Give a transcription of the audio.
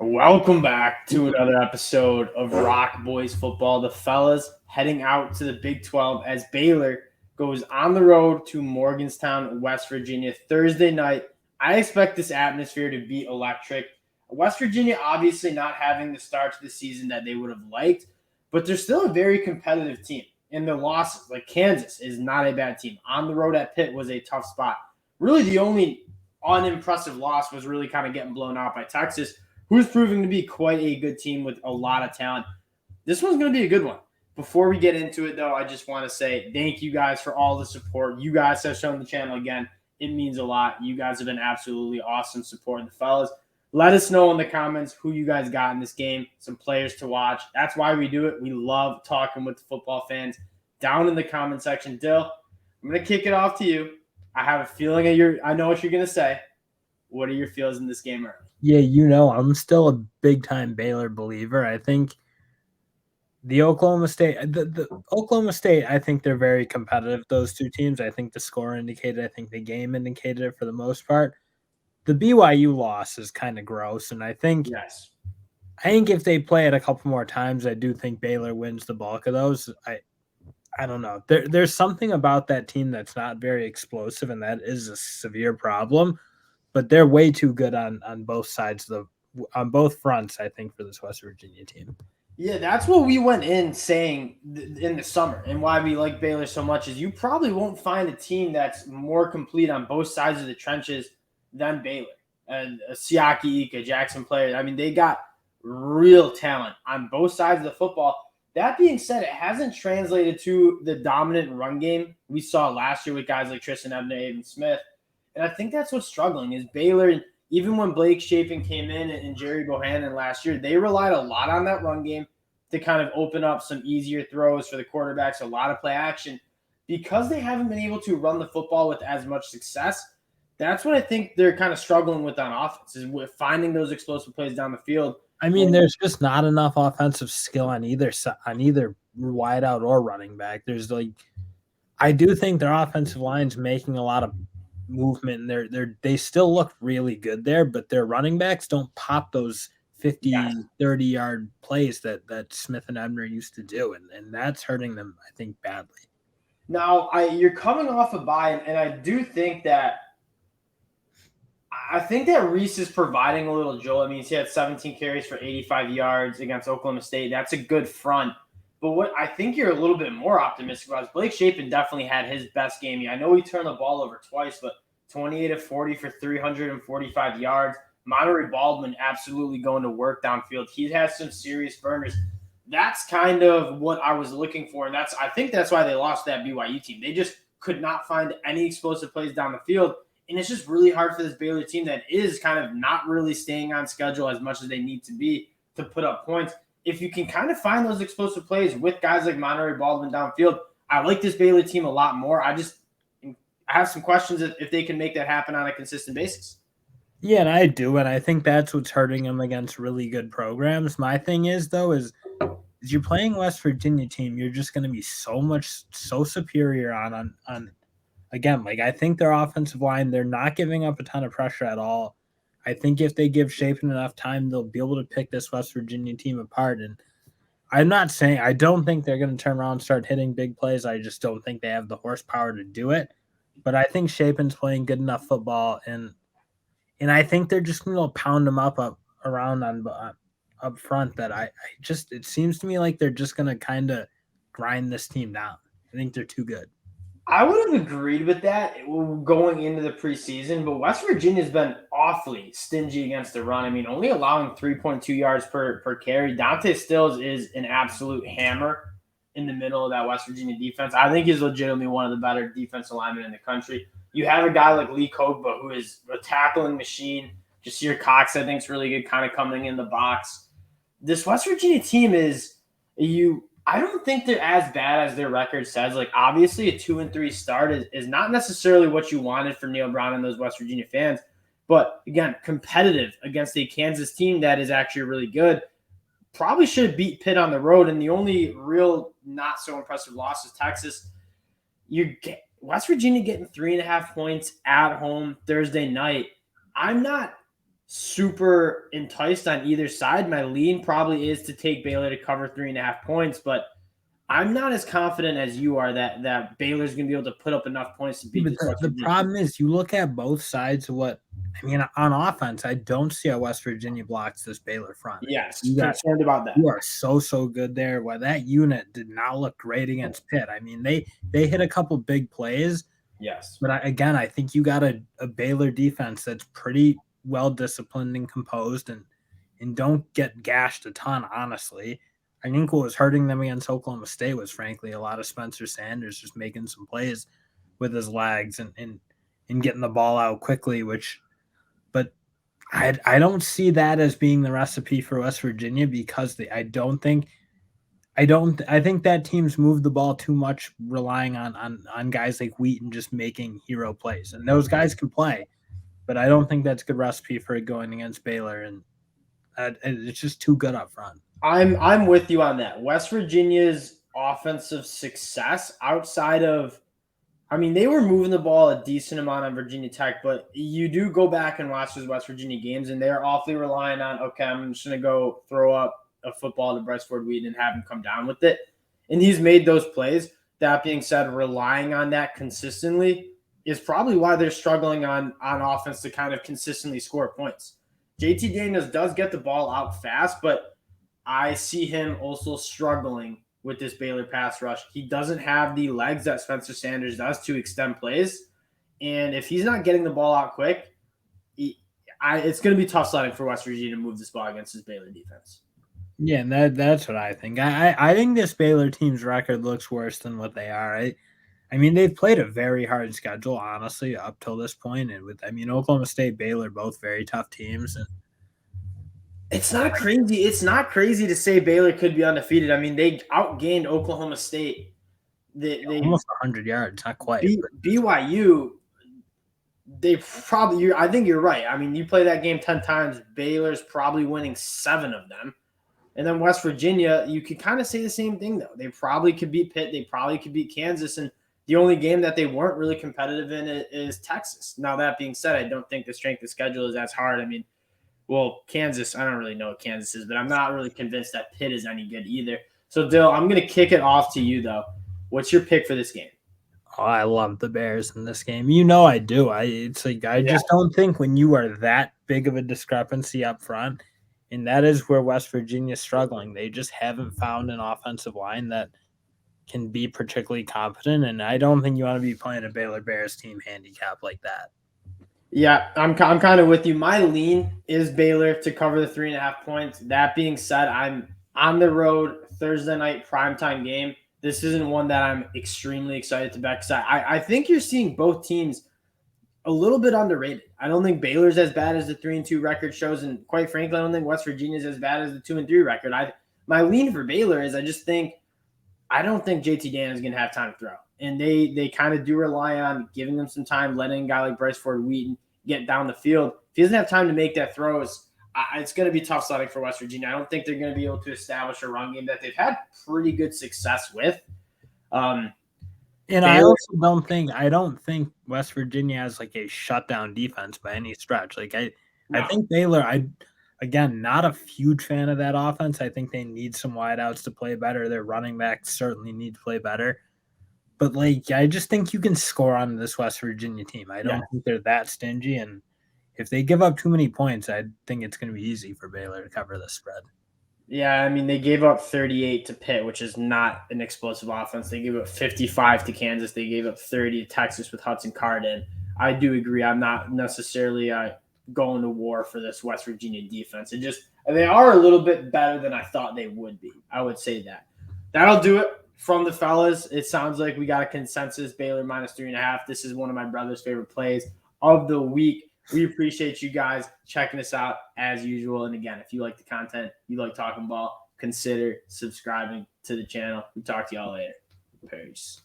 Welcome back to another episode of ROC Boys Football. The fellas heading out to the Big 12 as Baylor goes on the road to Morgantown, West Virginia, Thursday night. I expect this atmosphere to be electric. West Virginia obviously not having the start to the season that they would have liked, but they're still a very competitive team. And their losses, like Kansas, is not a bad team. On the road at Pitt was a tough spot. Really, the only unimpressive loss was really kind of getting blown out by Texas, who's proving to be quite a good team with a lot of talent. This one's going to be a good one. Before we get into it, though, I just want to say thank you guys for all the support. You guys have shown the channel again. It means a lot. You guys have been absolutely awesome supporting the fellas. Let us know in the comments who you guys got in this game, some players to watch. That's why we do it. We love talking with the football fans. Down in the comment section, Dill, I'm going to kick it off to you. I have a feeling I know what you're going to say. What are your feels in this game early? Yeah, I'm still a big-time Baylor believer. I think the Oklahoma State, I think they're very competitive, those two teams. I think the score indicated, I think the game indicated it for the most part. The BYU loss is kind of gross, and I think if they play it a couple more times, I do think Baylor wins the bulk of those. I don't know. There's something about that team that's not very explosive, and that is a severe problem. But they're way too good on both sides on both fronts, I think, for this West Virginia team. Yeah, that's what we went in saying in the summer, and why we like Baylor so much is you probably won't find a team that's more complete on both sides of the trenches than Baylor. And Siaki Ika, Jackson player, I mean, they got real talent on both sides of the football. That being said, it hasn't translated to the dominant run game we saw last year with guys like Tristan Ebner, Aiden Smith. And I think that's what's struggling is Baylor. Even when Blake Shapen came in and Jerry Bohannon last year, they relied a lot on that run game to kind of open up some easier throws for the quarterbacks, a lot of play action. Because they haven't been able to run the football with as much success, that's what I think they're kind of struggling with on offense, is with finding those explosive plays down the field. I mean, there's just not enough offensive skill on either wideout or running back. I do think their offensive line's making a lot of movement, and they still look really good there, but their running backs don't pop those 50, 30-yard plays that Smith and Ebner used to do, and that's hurting them, I think, badly. Now, you're coming off a bye, and I do think that Reese is providing a little jolt. I mean, he had 17 carries for 85 yards against Oklahoma State. That's a good front. But what I think you're a little bit more optimistic about is Blake Shapen definitely had his best game. I know he turned the ball over twice, but 28 of 40 for 345 yards. Monterey Baldwin absolutely going to work downfield. He has some serious burners. That's kind of what I was looking for, and I think that's why they lost that BYU team. They just could not find any explosive plays down the field, and it's just really hard for this Baylor team that is kind of not really staying on schedule as much as they need to be to put up points. If you can kind of find those explosive plays with guys like Monterey Baldwin downfield, I like this Baylor team a lot more. I have some questions if they can make that happen on a consistent basis. Yeah, and I do, and I think that's what's hurting them against really good programs. My thing is, though, is you're playing West Virginia team, you're just going to be so superior on again, like I think their offensive line, they're not giving up a ton of pressure at all. I think if they give Shapen enough time, they'll be able to pick this West Virginia team apart. And I'm not saying I don't think they're going to turn around and start hitting big plays. I just don't think they have the horsepower to do it. But I think Shapen's playing good enough football, and I think they're just going to pound them up around up front. That it seems to me like they're just going to kind of grind this team down. I think they're too good. I would have agreed with that going into the preseason, but West Virginia's been awfully stingy against the run. I mean, only allowing 3.2 yards per carry. Dante Stills is an absolute hammer in the middle of that West Virginia defense. I think he's legitimately one of the better defensive linemen in the country. You have a guy like Lee Kogba, who is a tackling machine. Jasir Cox, I think, is really good, kind of coming in the box. This West Virginia team I don't think they're as bad as their record says. Like, obviously, a 2-3 start is not necessarily what you wanted for Neil Brown and those West Virginia fans. But, again, competitive against a Kansas team that is actually really good. Probably should have beat Pitt on the road. And the only real not-so-impressive loss is Texas. West Virginia getting 3.5 points at home Thursday night. I'm not super enticed on either side. My lean probably is to take Baylor to cover 3.5 points, but I'm not as confident as you are that Baylor's going to be able to put up enough points to beat But this West the Virginia team. problem is you look at both sides of what I mean on offense, I don't see how West Virginia blocks this Baylor front. Yes, You got concerned about that. You are so good there. Well, that unit did not look great against Pitt. I mean, they hit a couple big plays, Yes. but I think you got a Baylor defense that's pretty well disciplined and composed and don't get gashed a ton, honestly. I think what was hurting them against Oklahoma State was frankly a lot of Spencer Sanders just making some plays with his legs and getting the ball out quickly, but I don't see that as being the recipe for West Virginia because I think that team's moved the ball too much, relying on guys like Wheaton just making hero plays, and those guys can play, but I don't think that's a good recipe for it going against Baylor, and it's just too good up front. I'm with you on that. West Virginia's offensive success outside of, I mean, they were moving the ball a decent amount on Virginia Tech, but you do go back and watch those West Virginia games, and they're awfully relying on, okay, I'm just going to go throw up a football to Bryce Ford Wheaton and have him come down with it. And he's made those plays. That being said, relying on that consistently is probably why they're struggling on offense to kind of consistently score points. JT Daniels does get the ball out fast, but I see him also struggling with this Baylor pass rush. He doesn't have the legs that Spencer Sanders does to extend plays. And if he's not getting the ball out quick, it's going to be tough sledding for West Virginia to move this ball against this Baylor defense. Yeah, and that's what I think. I think this Baylor team's record looks worse than what they are. I mean, they've played a very hard schedule, honestly, up till this point. And Oklahoma State, Baylor, both very tough teams. And it's not crazy. It's not crazy to say Baylor could be undefeated. I mean, they outgained Oklahoma State. They almost 100 yards, not quite. BYU, they probably. I think you're right. I mean, you play that game 10 times. Baylor's probably winning 7 of them. And then West Virginia, you could kind of say the same thing, though. They probably could beat Pitt. They probably could beat Kansas. And the only game that they weren't really competitive in is Texas. Now, that being said, I don't think the strength of schedule is as hard. I mean, well, Kansas, I don't really know what Kansas is, but I'm not really convinced that Pitt is any good either. So, Dill, I'm going to kick it off to you, though. What's your pick for this game? Oh, I love the Bears in this game. You know I do. I just don't think when you are that big of a discrepancy up front, and that is where West Virginia is struggling. They just haven't found an offensive line that can be particularly competent, and I don't think you want to be playing a Baylor Bears team handicap like that. Yeah, I'm kind of with you. My lean is Baylor to cover the 3.5 points. That being said, I'm on the road Thursday night primetime game. This isn't one that I'm extremely excited to bet because I think you're seeing both teams a little bit underrated. I don't think Baylor's as bad as the 3-2 record shows, and quite frankly, I don't think West Virginia's as bad as the 2-3 record. My lean for Baylor is I don't think JT Daniels is going to have time to throw, and they kind of do rely on giving them some time, letting a guy like Bryce Ford Wheaton get down the field. If he doesn't have time to make that throws, it's going to be tough sledding for West Virginia. I don't think they're going to be able to establish a run game that they've had pretty good success with. And I don't think West Virginia has like a shutdown defense by any stretch. I think Baylor, again, not a huge fan of that offense. I think they need some wideouts to play better. Their running backs certainly need to play better. But I just think you can score on this West Virginia team. I don't think they're that stingy, and if they give up too many points, I think it's going to be easy for Baylor to cover the spread. Yeah, I mean, they gave up 38 to Pitt, which is not an explosive offense. They gave up 55 to Kansas. They gave up 30 to Texas with Hudson Card in. I do agree. I'm not necessarily going to war for this West Virginia defense. They are a little bit better than I thought they would be. I would say that. That'll do it from the fellas. It sounds like we got a consensus. Baylor -3.5. This is one of my brother's favorite plays of the week. We appreciate you guys checking us out as usual. And again, if you like the content, you like talking ball, consider subscribing to the channel. We talk to y'all later. Peace.